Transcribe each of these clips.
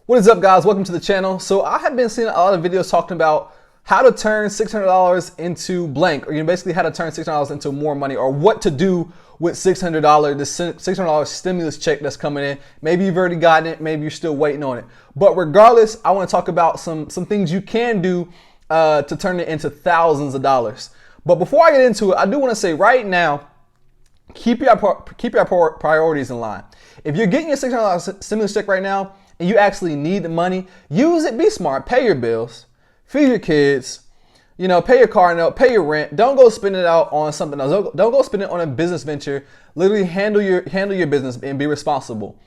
What is up, guys? Welcome to the channel. So I have been seeing a lot of videos talking about how to turn $600 into blank, or basically how to turn $600 into more money, or what to do with $600, this $600 stimulus check that's coming in. Maybe you've already gotten it, maybe you're still waiting on it. But regardless, I want to talk about some things you can do to turn it into thousands of dollars. But before I get into it, I do want to say right now, keep your priorities in line. If you're getting your $600 stimulus check right now and you actually need the money, use it. Be smart. Pay your bills, feed your kids, pay your car note, pay your rent. Don't go spend it out on something else. Don't go spend it on a business venture. Literally handle your business and be responsible.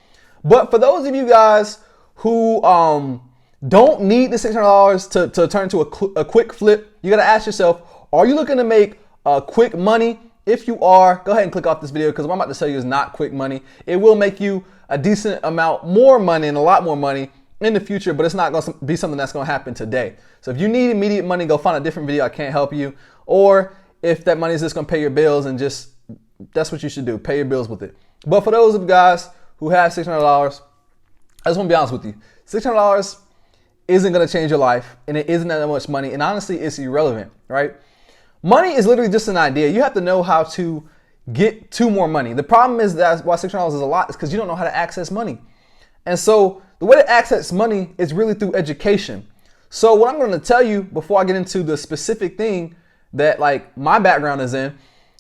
But for those of you guys who don't need the $600 to turn into a quick flip, you got to ask yourself, are you looking to make quick money? If you are, go ahead and click off this video, because what I'm about to tell you is not quick money. It will make you a decent amount more money and a lot more money in the future, but it's not going to be something that's going to happen today. So if you need immediate money, go find a different video. I can't help you. Or if that money is just going to pay your bills, and that's what you should do. Pay your bills with it. But for those of you guys who have $600, I just want to be honest with you. $600 isn't going to change your life, and it isn't that much money. And honestly, it's irrelevant, right? Money is literally just an idea. You have to know how to get to more money. The problem is that why $600 is a lot is because you don't know how to access money. And so the way to access money is really through education. So what I'm going to tell you before I get into the specific thing that my background is in,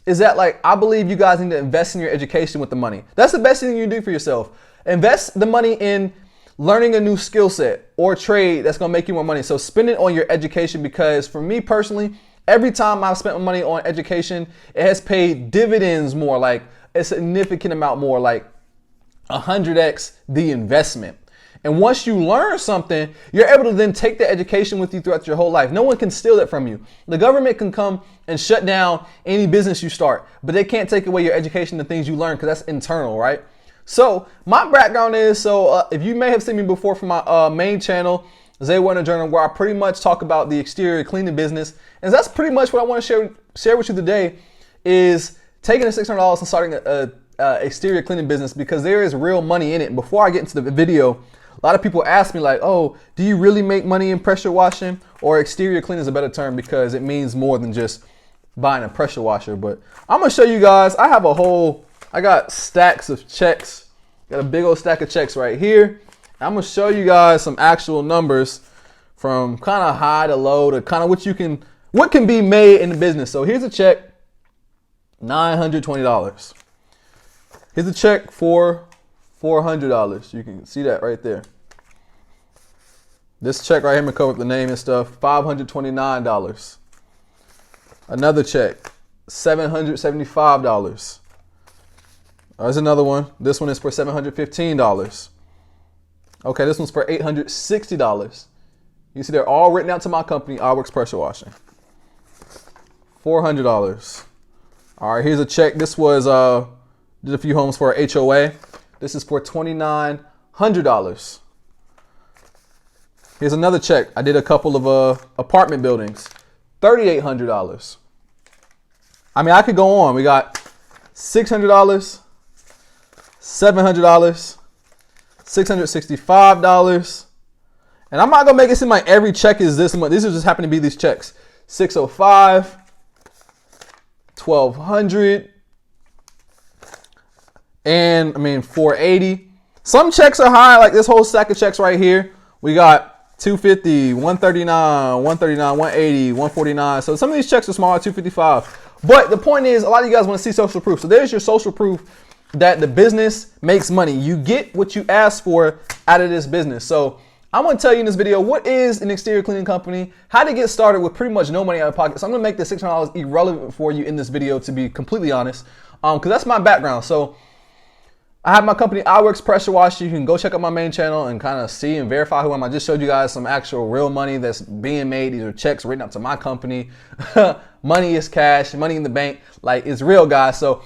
is that I believe you guys need to invest in your education with the money. That's the best thing you can do for yourself. Invest the money in learning a new skill set or trade that's going to make you more money. So spend it on your education, because for me personally, every time I've spent my money on education, it has paid dividends more, like a significant amount more, like 100x the investment. And once you learn something, you're able to then take the education with you throughout your whole life. No one can steal that from you. The government can come and shut down any business you start, but they can't take away your education and things you learn, because that's internal, right? So my background is, if you may have seen me before from my main channel, Zay Warner Journal, where I pretty much talk about the exterior cleaning business. And that's pretty much what I want to share with you today, is taking the $600 and starting a exterior cleaning business, because there is real money in it. And before I get into the video, a lot of people ask me oh, do you really make money in pressure washing? Or exterior cleaning is a better term, because it means more than just buying a pressure washer. But I'm gonna show you guys, I got stacks of checks. Got a big old stack of checks right here. I'm gonna show you guys some actual numbers from kind of high to low to kind of what can be made in the business. So here's a check, $920. Here's a check for $400. You can see that right there. This check right here, I'm gonna cover up the name and stuff, $529. Another check, $775. There's another one. This one is for $715. Okay, this one's for $860. You see they're all written out to my company, iWorks Pressure Washing. $400. All right, here's a check. This was, did a few homes for HOA. This is for $2,900. Here's another check. I did a couple of apartment buildings, $3,800. I mean, I could go on. We got $600, $700, $665, and I'm not gonna make it seem like every check is this much. These are just happen to be these checks. $605, $1,200, and $480. Some checks are high, like this whole stack of checks right here. We got $250, $139, $139, $180, $149. So some of these checks are smaller, $255. But the point is, a lot of you guys want to see social proof. So there's your social proof that the business makes money. You get what you ask for out of this business. So I'm going to tell you in this video, what is an exterior cleaning company, how to get started with pretty much no money out of pocket. So I'm going to make the $600 irrelevant for you in this video, to be completely honest, because that's my background. So I have my company, iWorks Pressure Wash. You can go check out my main channel and kind of see and verify who I am. I just showed you guys some actual real money that's being made. These are checks written out to my company. Money is cash, money in the bank. It's real, guys. So,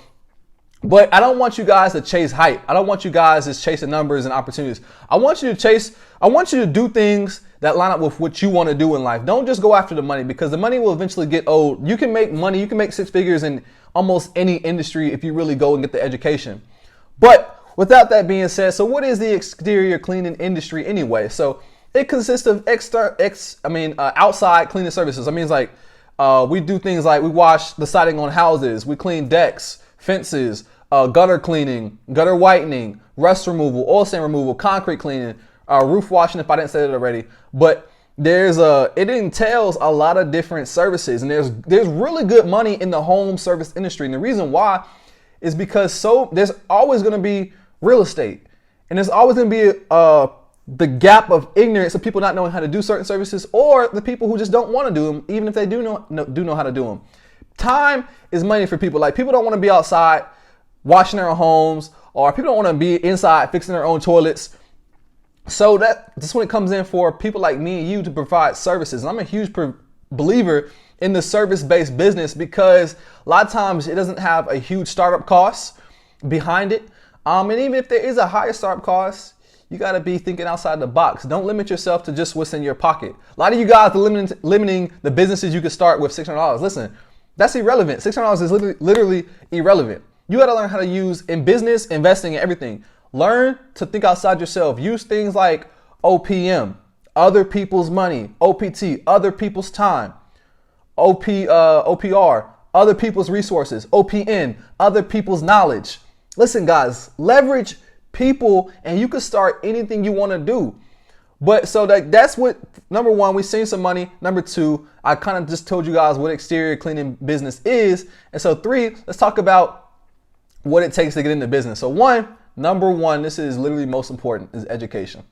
but I don't want you guys to chase hype. I don't want you guys just chasing numbers and opportunities. I want you to do things that line up with what you want to do in life. Don't just go after the money, because the money will eventually get old. You can make money. You can make six figures in almost any industry if you really go and get the education. But without that being said, so what is the exterior cleaning industry anyway? So it consists of outside cleaning services. I mean, it's like we do things like we wash the siding on houses, we clean decks, fences, gutter cleaning, gutter whitening, rust removal, oil stain removal, concrete cleaning, roof washing, if I didn't say that already. But it entails a lot of different services, and there's really good money in the home service industry. And the reason why is because there's always going to be real estate, and there's always going to be the gap of ignorance of people not knowing how to do certain services, or the people who just don't want to do them, even if they do know how to do them. Time is money for people. Like, people don't want to be outside washing their own homes, or people don't want to be inside fixing their own toilets. So that's when it comes in for people like me and you to provide services. And I'm a huge believer in the service-based business, because a lot of times it doesn't have a huge startup cost behind it. And even if there is a higher startup cost, you got to be thinking outside the box. Don't limit yourself to just what's in your pocket. A lot of you guys are limiting the businesses you could start with $600. Listen, that's irrelevant. $600 is literally irrelevant. You got to learn how to use in business, investing, and everything. Learn to think outside yourself. Use things like OPM, other people's money, OPT, other people's time, OPR, other people's resources, OPN, other people's knowledge. Listen, guys, leverage people and you can start anything you want to do. But so that's what, number one, we've seen some money. Number two, I kind of just told you guys what exterior cleaning business is. And so three, let's talk about what it takes to get into business. So number one, this is literally most important, is education.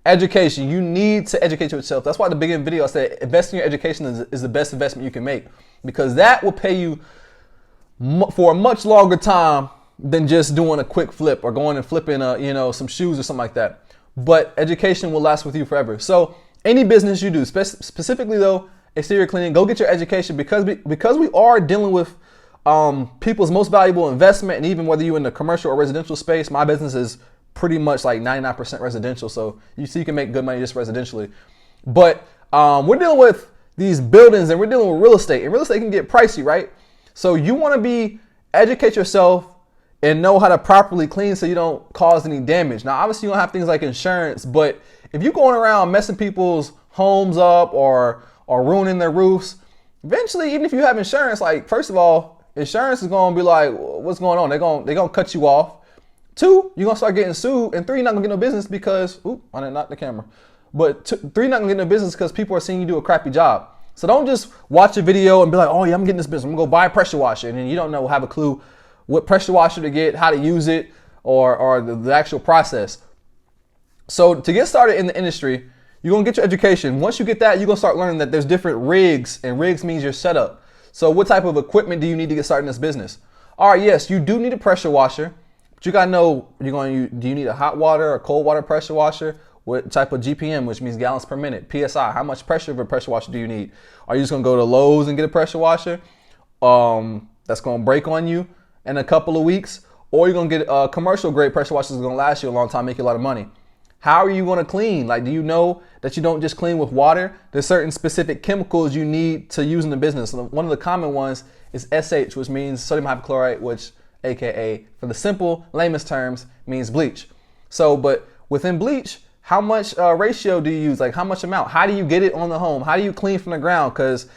Education. You need to educate yourself. That's why at the beginning of the video I said investing in your education is the best investment you can make, because that will pay you for a much longer time than just doing a quick flip or going and flipping some shoes or something like that. But education will last with you forever. So any business you do, specifically though, exterior cleaning, go get your education, because we are dealing with people's most valuable investment. And even whether you're in the commercial or residential space, my business is pretty much like 99% residential. So you can make good money just residentially. But we're dealing with these buildings, and we're dealing with real estate, and real estate can get pricey, right? So you want to educate yourself and know how to properly clean so you don't cause any damage. Now, obviously you don't have things like insurance, but if you're going around messing people's homes up or ruining their roofs, eventually, even if you have insurance, like, first of all, insurance is going to be like, what's going on? They're going to cut you off. Two, you're going to start getting sued. And three, you're not going to get no business because, I didn't knock the camera. But three, you're not going to get no business because people are seeing you do a crappy job. So don't just watch a video and be like, oh yeah, I'm getting this business, I'm going to go buy a pressure washer. And then you don't have a clue what pressure washer to get, how to use it, or the actual process. So to get started in the industry, you're going to get your education. Once you get that, you're going to start learning that there's different rigs, and rigs means your setup. So what type of equipment do you need to get started in this business? All right, yes, you do need a pressure washer, but you got to know, do you need a hot water or cold water pressure washer? What type of GPM, which means gallons per minute, PSI, how much pressure of a pressure washer do you need? Are you just going to go to Lowe's and get a pressure washer that's going to break on you in a couple of weeks? Or you're going to get a commercial grade pressure washer that's going to last you a long time, make you a lot of money. How are you going to clean? Like, do you know that you don't just clean with water? There's certain specific chemicals you need to use in the business. One of the common ones is SH, which means sodium hypochlorite, which AKA, for the simple layman's terms, means bleach. So, but within bleach, how much ratio do you use? Like, how much amount? How do you get it on the home? How do you clean from the ground? Because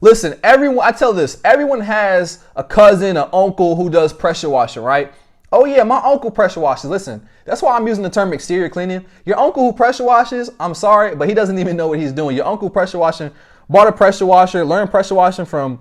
listen, everyone has a cousin, an uncle who does pressure washing, right? Oh yeah, my uncle pressure washes. Listen, that's why I'm using the term exterior cleaning. Your uncle who pressure washes, I'm sorry, but he doesn't even know what he's doing. Your uncle pressure washing, bought a pressure washer, learned pressure washing from,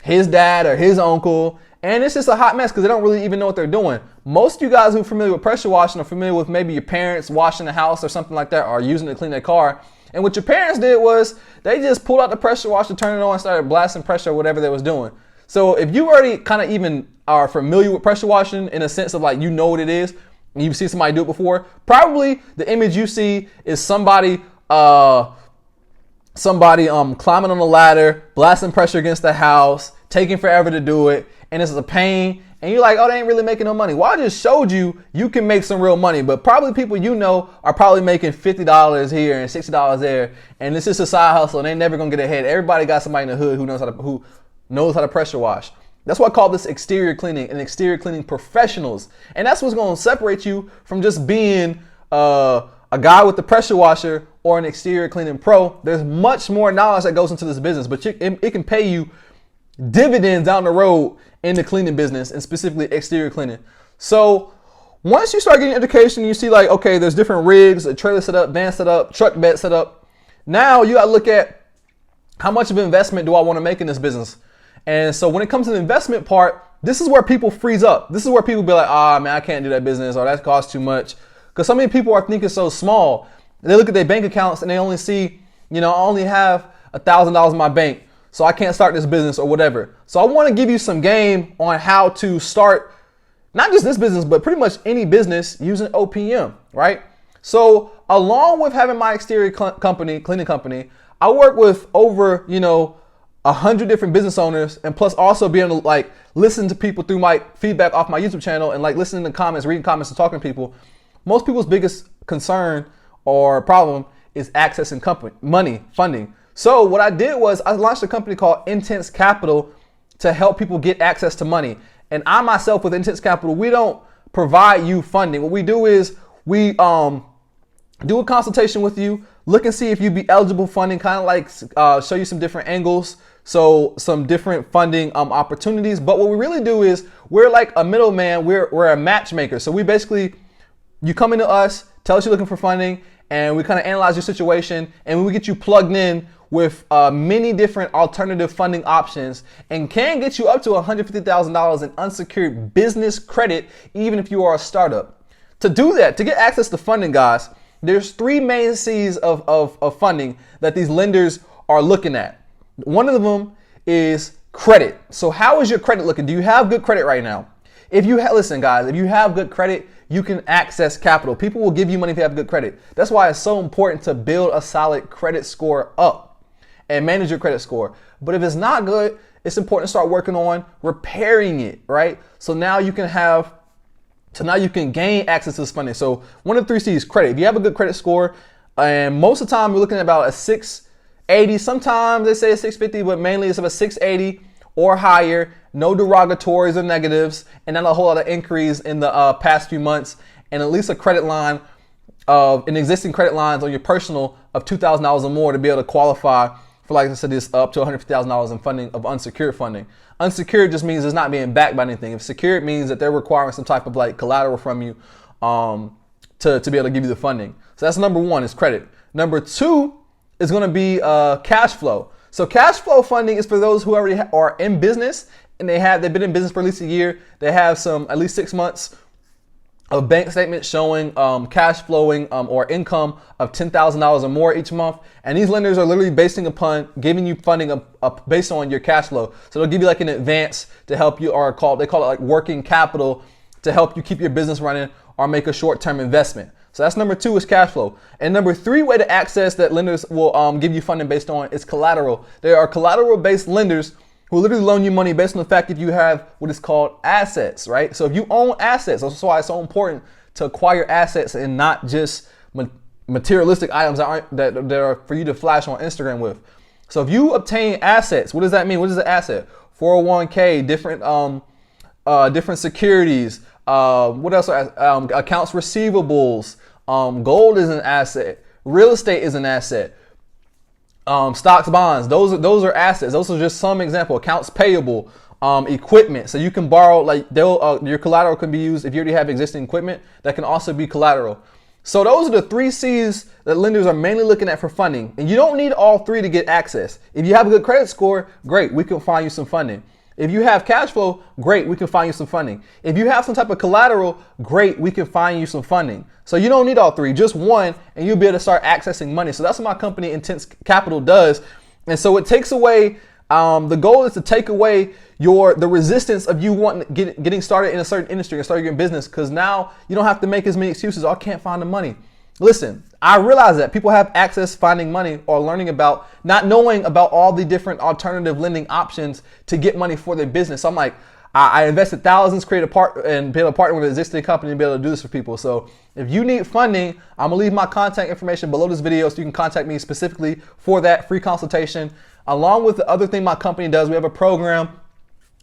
his dad or his uncle. And it's just a hot mess because they don't really even know what they're doing. Most of you guys who are familiar with pressure washing are familiar with maybe your parents washing the house or something like that, or using it to clean their car. And what your parents did was they just pulled out the pressure washer, turned it on, and started blasting pressure or whatever they was doing. So if you already kind of even are familiar with pressure washing in a sense of like, you know what it is, and you've seen somebody do it before, probably the image you see is somebody climbing on a ladder, blasting pressure against the house, taking forever to do it, and this is a pain, and you're like, oh, they ain't really making no money. Well, I just showed you can make some real money, but probably people are probably making $50 here and $60 there, and this is a side hustle, and they never gonna get ahead. Everybody got somebody in the hood who knows how to pressure wash. That's why I call this exterior cleaning and exterior cleaning professionals. And that's what's going to separate you from just being a guy with the pressure washer or an exterior cleaning pro. There's much more knowledge that goes into this business, but it can pay you dividends down the road in the cleaning business, and specifically exterior cleaning. So once you start getting education, you see like, okay, there's different rigs, a trailer setup, van setup, truck bed setup. Now you got to look at how much of an investment do I want to make in this business? And so when it comes to the investment part, this is where people freeze up. This is where people be like, man, I can't do that business, or that costs too much. Because so many people are thinking so small. They look at their bank accounts and they only see, I only have $1,000 in my bank, so I can't start this business or whatever. So I want to give you some game on how to start not just this business, but pretty much any business using OPM, right? So along with having my exterior cleaning company, I work with over, 100 different business owners, and plus also being able to like listen to people through my feedback off my YouTube channel and like listening to comments, reading comments, and talking to people. Most people's biggest concern or problem is accessing money, funding. So what I did was I launched a company called Intense Capital to help people get access to money. And I myself with Intense Capital, we don't provide you funding. What we do is we do a consultation with you, look and see if you'd be eligible for funding, kind of like show you some different angles, so some different funding opportunities. But what we really do is we're like a middleman, we're a matchmaker. So we basically, you come into us, tell us you're looking for funding, and we kind of analyze your situation, and we get you plugged in with many different alternative funding options, and can get you up to $150,000 in unsecured business credit, even if you are a startup. To do that, to get access to funding, guys, there's three main C's of funding that these lenders are looking at. One of them is credit. So how is your credit looking? Do you have good credit right now? Listen, guys, if you have good credit, you can access capital. People will give you money if you have good credit. That's why it's so important to build a solid credit score up and manage your credit score. But if it's not good, it's important to start working on repairing it, right? So now you can gain access to this funding. So one of the three C's, credit. If you have a good credit score, and most of the time we're looking at about a 680, sometimes they say a 650, but mainly it's about 680 or higher, no derogatories or negatives, and not a whole lot of inquiries in the past few months, and at least a credit line of an existing credit lines on your personal of $2,000 or more to be able to qualify for, like I said, this up to $150,000 in funding of unsecured funding. Unsecured just means it's not being backed by anything. If secured means that they're requiring some type of like collateral from you to be able to give you the funding. So that's number one, is credit. Number two is going to be cash flow. So cash flow funding is for those who already are in business and they've been in business for at least a year. They have some at least 6 months of bank statements showing cash flowing or income of $10,000 or more each month. And these lenders are literally basing upon giving you funding based on your cash flow. So they'll give you like an advance to help you, or they call it like working capital to help you keep your business running or make a short-term investment. So that's number two, is cash flow. And number three way to access that lenders will give you funding based on is collateral. There are collateral-based lenders who literally loan you money based on the fact that you have what is called assets, right? So if you own assets, that's why it's so important to acquire assets and not just materialistic items that are for you to flash on Instagram with. So if you obtain assets, what does that mean? What is an asset? 401k, different securities. What else? Accounts receivables. Gold is an asset. Real estate is an asset. Stocks, bonds, those are assets. Those are just some example. Accounts payable, equipment. So you can borrow, like your collateral can be used if you already have existing equipment. That can also be collateral. So those are the three C's that lenders are mainly looking at for funding. And you don't need all three to get access. If you have a good credit score, great, we can find you some funding. If you have cash flow, great, we can find you some funding. If you have some type of collateral, great, we can find you some funding. So you don't need all three, just one, and you'll be able to start accessing money. So that's what my company Intense Capital does. And so it takes away, the goal is to take away the resistance of you getting started in a certain industry and starting your business, because now you don't have to make as many excuses. Oh, I can't find the money. Listen, I realize that people have access finding money or learning about, not knowing about all the different alternative lending options to get money for their business. So I'm like, I invested thousands, and be able to partner with an existing company and be able to do this for people. So if you need funding, I'm gonna leave my contact information below this video so you can contact me specifically for that free consultation. Along with the other thing my company does, we have a program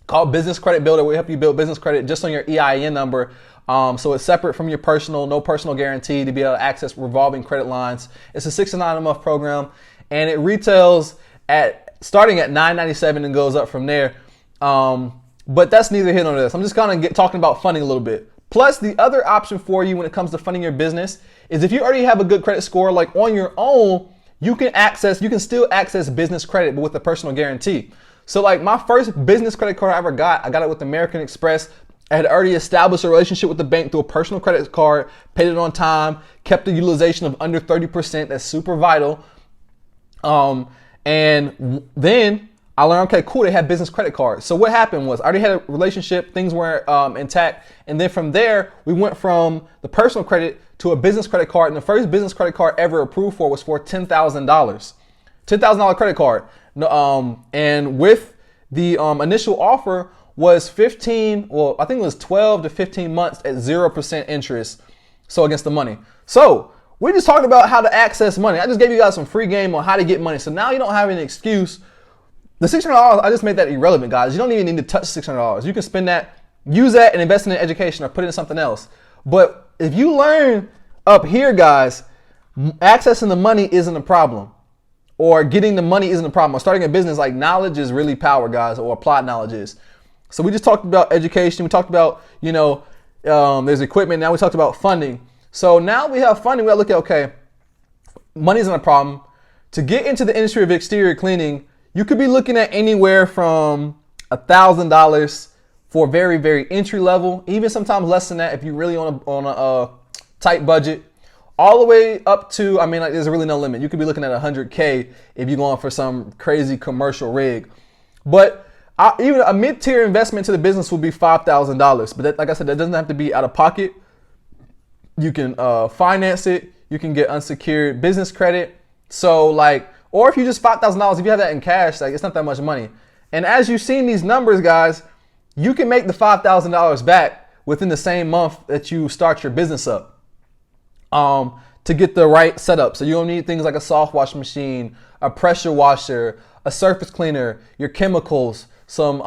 called Business Credit Builder. We help you build business credit just on your EIN number. So it's separate from your personal, no personal guarantee to be able to access revolving credit lines. It's a 69 a month program, and it retails at starting at $9.97 and goes up from there. But that's neither here nor there. I'm just kind of talking about funding a little bit. Plus, the other option for you when it comes to funding your business is if you already have a good credit score, like on your own, you can still access business credit, but with a personal guarantee. So like my first business credit card I ever got, I got it with American Express. I had already established a relationship with the bank through a personal credit card, paid it on time, kept the utilization of under 30%. That's super vital. And then I learned, okay, cool, they have business credit cards. So what happened was I already had a relationship, things were intact. And then from there, we went from the personal credit to a business credit card. And the first business credit card ever approved for was for $10,000. $10,000 credit card. And with the initial offer was 15, well, I think it was 12 to 15 months at 0% interest. So against the money. So we just talked about how to access money. I just gave you guys some free game on how to get money. So now you don't have any excuse. The $600, I just made that irrelevant, guys. You don't even need to touch $600. You can spend that, use that and invest in education or put it in something else. But if you learn up here, guys, accessing the money isn't a problem. Or getting the money isn't a problem. Or starting a business, like knowledge is really power, guys, or applied knowledge is. So we just talked about education. We talked about, there's equipment. Now we talked about funding. So now we have funding. We gotta look at, okay, money isn't a problem. To get into the industry of exterior cleaning, you could be looking at anywhere from $1,000 for very, very entry level, even sometimes less than that if you're really on a tight budget, all the way up to, there's really no limit. You could be looking at $100K if you're going for some crazy commercial rig. But even a mid-tier investment to the business would be $5,000. But that, like I said, that doesn't have to be out of pocket. You can finance it. You can get unsecured business credit. So or if you just $5,000, if you have that in cash, it's not that much money. And as you've seen these numbers, guys, you can make the $5,000 back within the same month that you start your business up. To get the right setup. So you don't need things like a soft wash machine, a pressure washer, a surface cleaner, your chemicals, some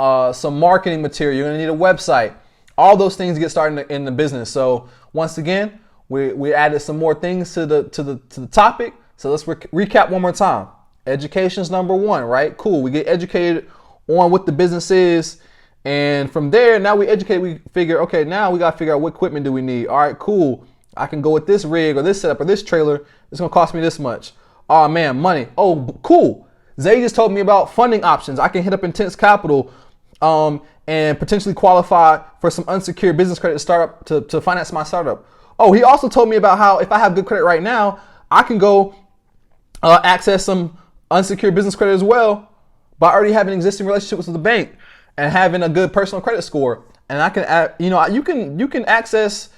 marketing material. You're gonna need a website. All those things to get started in the business. So once again, we added some more things to the topic. So let's recap one more time. Education's number one, right? Cool. We get educated on what the business is. And from there, now we figure, okay, now we got to figure out what equipment do we need. All right, cool. I can go with this rig or this setup or this trailer. It's going to cost me this much. Oh man, money. Oh, cool. Zay just told me about funding options. I can hit up Intense Capital and potentially qualify for some unsecured business credit to finance my startup. Oh, he also told me about how if I have good credit right now, I can go access some unsecured business credit as well by already having existing relationships with the bank and having a good personal credit score. And I can, you can access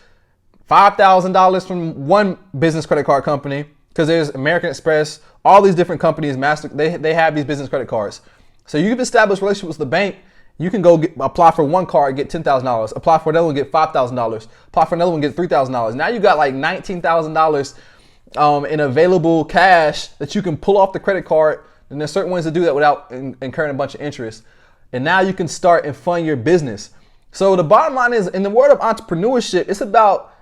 $5,000 from one business credit card company because there's American Express, all these different companies, they have these business credit cards. So you've established relationships with the bank. You can go apply for one card, get $10,000. Apply for another one, get $5,000. Apply for another one, get $3,000. Now you got like $19,000 in available cash that you can pull off the credit card. And there's certain ways to do that without incurring a bunch of interest. And now you can start and fund your business. So the bottom line is, in the world of entrepreneurship, it's about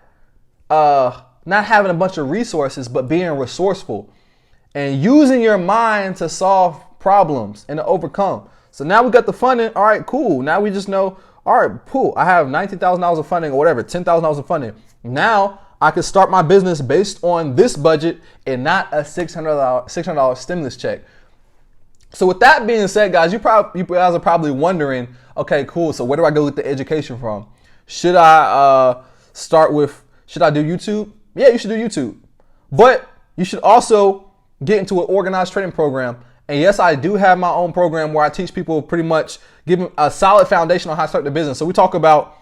not having a bunch of resources, but being resourceful and using your mind to solve problems and to overcome. So now we got the funding. All right, cool. Now we just know, all right, cool. I have $19,000 of funding or whatever, $10,000 of funding. Now I can start my business based on this budget and not a $600 stimulus check. So with that being said, guys, you guys are probably wondering, okay, cool. So where do I go with the education from? Should I should I do YouTube? Yeah, you should do YouTube. But you should also get into an organized trading program. And yes, I do have my own program where I teach people pretty much, give them a solid foundation on how to start the business. So we talk about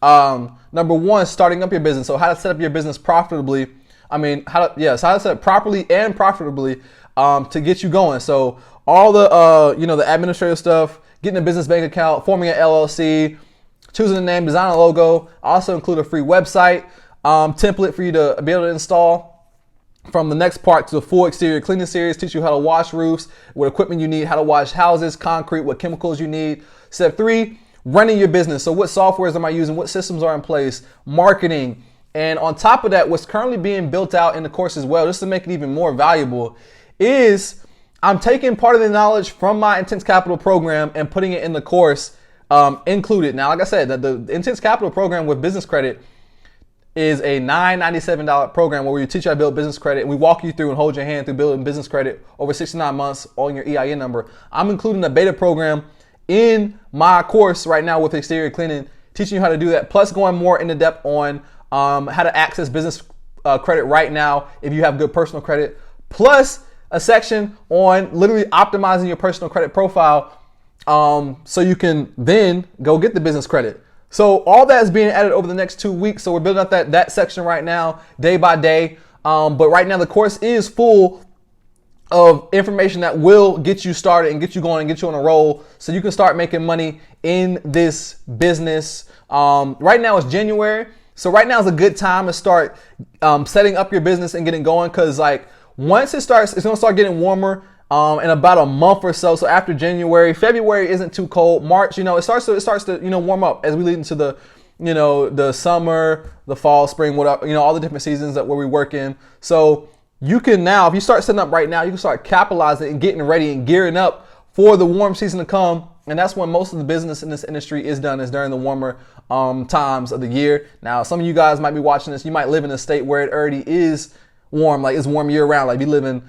number one, starting up your business. So how to set up your business profitably. How to set it properly and profitably to get you going. So all the the administrative stuff, getting a business bank account, forming an LLC, choosing a name, designing a logo. I also include a free website template for you to be able to install. From the next part to the full exterior cleaning series, teach you how to wash roofs, what equipment you need, how to wash houses, concrete, what chemicals you need. Step 3, running your business. So what softwares am I using? What systems are in place? Marketing. And on top of that, what's currently being built out in the course as well, just to make it even more valuable, is I'm taking part of the knowledge from my Intense Capital program and putting it in the course included. Now, like I said, the Intense Capital program with business credit is a $997 program where we teach you how to build business credit, and we walk you through and hold your hand through building business credit over 69 months on your EIN number. I'm including a beta program in my course right now with exterior cleaning, teaching you how to do that, plus going more into depth on how to access business credit right now if you have good personal credit, plus a section on literally optimizing your personal credit profile so you can then go get the business credit. So all that is being added over the next 2 weeks. So we're building up that section right now, day by day. But right now the course is full of information that will get you started and get you going and get you on a roll so you can start making money in this business. Right now it's January. So right now is a good time to start setting up your business and getting going, because like once it starts, it's gonna start getting warmer in about a month or so. So after January, February isn't too cold. March, it starts to warm up as we lead into the the summer, the fall, spring, whatever, all the different seasons that where we work in. So you can now, if you start setting up right now, you can start capitalizing and getting ready and gearing up for the warm season to come. And that's when most of the business in this industry is done, is during the warmer times of the year. Now, some of you guys might be watching this. You might live in a state where it already is warm, like it's warm year round. Like you live in,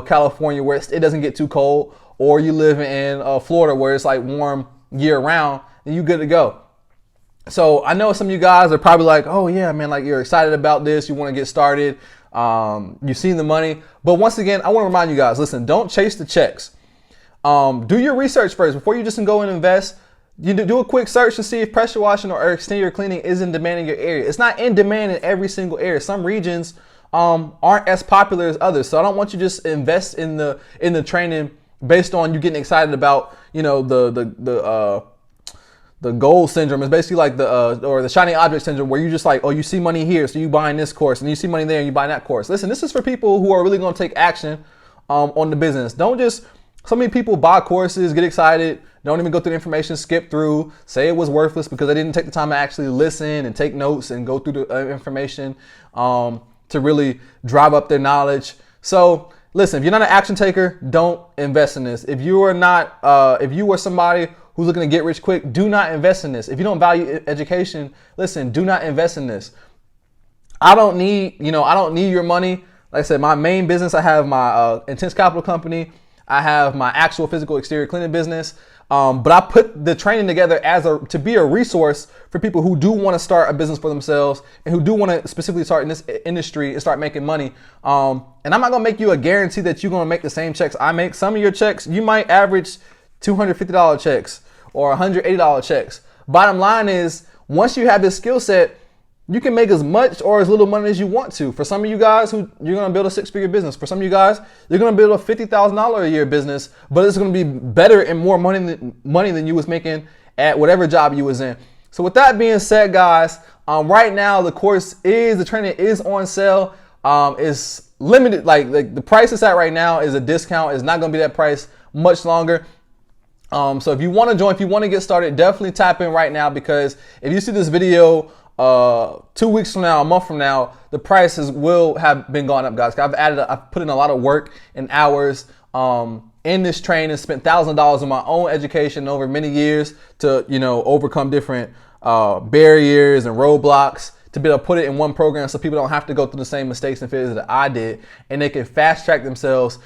California where it doesn't get too cold, or you live in Florida where it's like warm year round, and you good to go. So I know some of you guys are probably like, oh yeah, man, like you're excited about this. You want to get started. You've seen the money. But once again, I want to remind you guys, listen, don't chase the checks. Do your research first before you just go and invest. You do a quick search to see if pressure washing or exterior cleaning is in demand in your area. It's not in demand in every single area. Some regions aren't as popular as others. So I don't want you to just invest in the training based on you getting excited about the gold syndrome. Is basically like or the shiny object syndrome, where you just like, oh, you see money here, so you buying this course, and you see money there and you buying that course. Listen, this is for people who are really going to take action on the business. Don't just, so many people buy courses, get excited, don't even go through the information, skip through, say it was worthless because they didn't take the time to actually listen and take notes and go through the information to really drive up their knowledge. So listen, if you're not an action taker, don't invest in this. If you are not, if you are somebody who's looking to get rich quick, do not invest in this. If you don't value education, listen, do not invest in this. I don't need your money. Like I said, my main business, I have my Intense Capital company. I have my actual physical exterior cleaning business. But I put the training together to be a resource for people who do want to start a business for themselves and who do want to specifically start in this industry and start making money. And I'm not going to make you a guarantee that you're going to make the same checks I make. Some of your checks, you might average $250 checks or $180 checks. Bottom line is, once you have this skill set, you can make as much or as little money as you want to. For some of you guys, you're going to build a six-figure business. For some of you guys, you're going to build a $50,000 a year business, but it's going to be better and more money than you was making at whatever job you was in. So with that being said, guys, right now the training is on sale. It's limited. Like the price it's at right now is a discount. It's not going to be that price much longer. So if you want to join, if you want to get started, definitely tap in right now, because if you see this video 2 weeks from now, a month from now, the prices will have been gone up, guys. I've put in a lot of work and hours in this training, spent thousands of dollars on my own education over many years to overcome different barriers and roadblocks to be able to put it in one program so people don't have to go through the same mistakes and failures that I did, and they can fast track themselves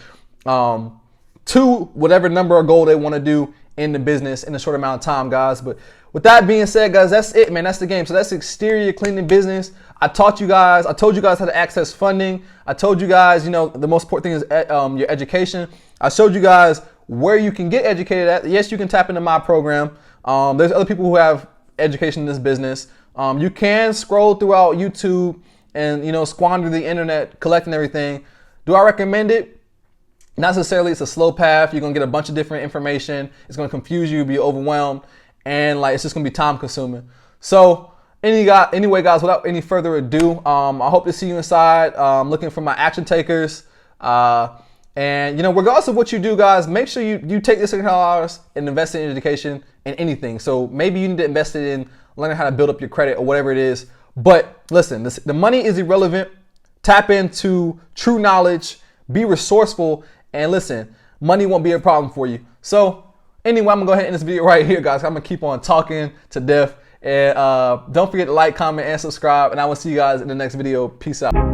to whatever number or goal they want to do in the business in a short amount of time, guys. But with that being said, guys, that's it, man. That's the game. So that's exterior cleaning business. I told you guys how to access funding. I told you guys, the most important thing is your education. I showed you guys where you can get educated at. Yes, you can tap into my program. There's other people who have education in this business. You can scroll throughout YouTube and, squander the internet collecting everything. Do I recommend it? Not necessarily. It's a slow path. You're going to get a bunch of different information. It's going to confuse you, be overwhelmed, and it's just going to be time consuming. So anyway, guys, without any further ado, I hope to see you inside. Looking for my action takers. And you know, regardless of what you do, guys, make sure you take this $600 and invest it in education and anything. So maybe you need to invest it in learning how to build up your credit or whatever it is. But listen, the money is irrelevant. Tap into true knowledge, be resourceful, and listen, money won't be a problem for you. So anyway, I'm gonna go ahead and end this video right here, guys. I'm gonna keep on talking to death. And don't forget to like, comment, and subscribe. And I will see you guys in the next video. Peace out.